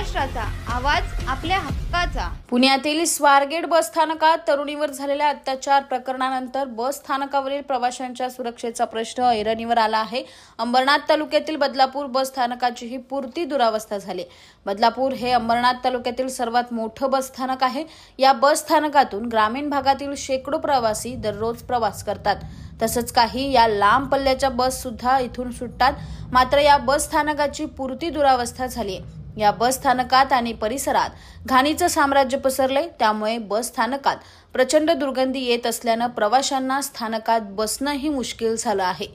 महाराष्ट्राचा आवाज आपल्या हक्काचा। पुण्यातील स्वारगेट बस स्थानकात तरुणीवर झालेल्या अत्याचार प्रकरणानंतर बस स्थानकावरील प्रवाशांच्या सुरक्षेचा प्रश्न ऐरणीवर आला आहे। अंबरनाथ तालुक्यातील बदलापूर बस स्थानकाची ही पुरती दुरावस्था झाली। बदलापूर हे अंबरनाथ तालुक्यातील सर्वात मोठं बस स्थानक आहे। या बस स्थानकातून ग्रामीण भागातील शेकडो प्रवासी दररोज प्रवास करतात। तसंच काही या लांब पल्ल्याच्या बस सुद्धा इथून सुटतात। मात्र या बस स्थानकाची पुरती दुरावस्था झाली। या बस स्थानकात आणि परिसरात घाणीचं साम्राज्य पसरले, त्यामुळे बस स्थानकात प्रचंड दुर्गंधी येत असल्यानं प्रवाशांना स्थानकात बसणंही मुश्किल झालं आहे।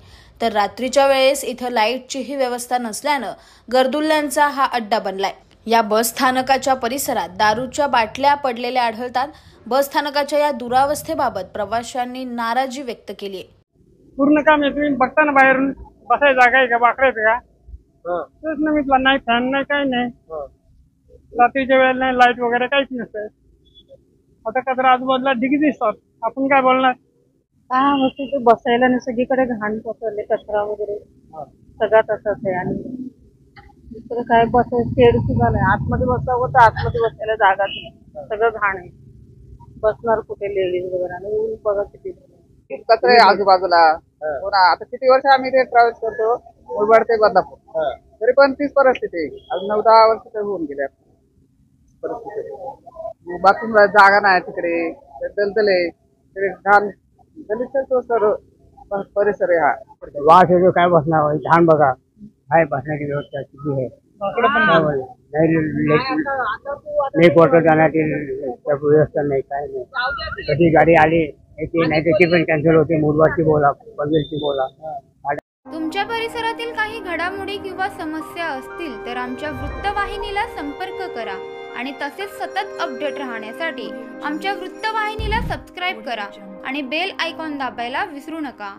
तर रात्रीच्या वेळेस इथं लाईटचीही व्यवस्था नसल्यानं गर्दुल्ल्यांचा हा अड्डा बनलाय। या बस स्थानकाच्या परिसरात दारूच्या बाटल्या पडलेल्या आढळतात। बस स्थानकाच्या या दुरावस्थेबाबत प्रवाशांनी नाराजी व्यक्त केली आहे। पूर्ण काम आहे, तुम्ही बघता ना बाहेरून बसायची जागा आहे का, बाकड्याचं का? तेच ना, मितला नाही फॅन नाही काही नाही, रात्रीच्या वेळेला नाही लाईट वगैरे काहीच नसतं। आता कचरा तर आजूबाजूला ढिगी दिसतात, आपण काय बोलणार? तिथे बसायला नाही, सगळीकडे घाण पसरले, कचरा वगैरे सगळं तसंच आहे। आणि दुसरं काय बसायचं शेड सुद्धा नाही, आतमध्ये बसावं तर आतमध्ये बसायला जागाच नाही, सगळं घाण आहे। बसणार कुठे लेडीज वगैरे? आणि ऊन बघा किती कचरा आहे आजूबाजूला। हो ना, आता किती वर्ष आम्ही इथे ट्रॅव्हल करतो, मुरबाड ते बदलापूर, तरी पण तीच परिस्थिती आहे। आज 9-10 वर्ष तर होऊन गेले परिस्थिती। बाथरूमला जागा नाही, तिकडे दलदल आहे, तिकडे घाण गलिच्छ सर्व परिसर आहे। हा वास येतो, काय बसणार? घाण बघा, काय बसण्याची व्यवस्था किती आहे? नाही क्वार्टर जाण्याची व्यवस्था नाही, काय नाही। कधी गाडी आली नाही त्याची पण कॅन्सल होते। मुरबाडची बोला, बदलची बोला। तुमच्या परिसरातील काही घडामोडी किंवा समस्या असतील तर आमच्या वृत्तवाहिनीला संपर्क करा आणि तसेच सतत अपडेट राहण्यासाठी आमच्या वृत्तवाहिनीला सबस्क्राईब करा आणि बेल आयकॉन दाबायला विसरू नका।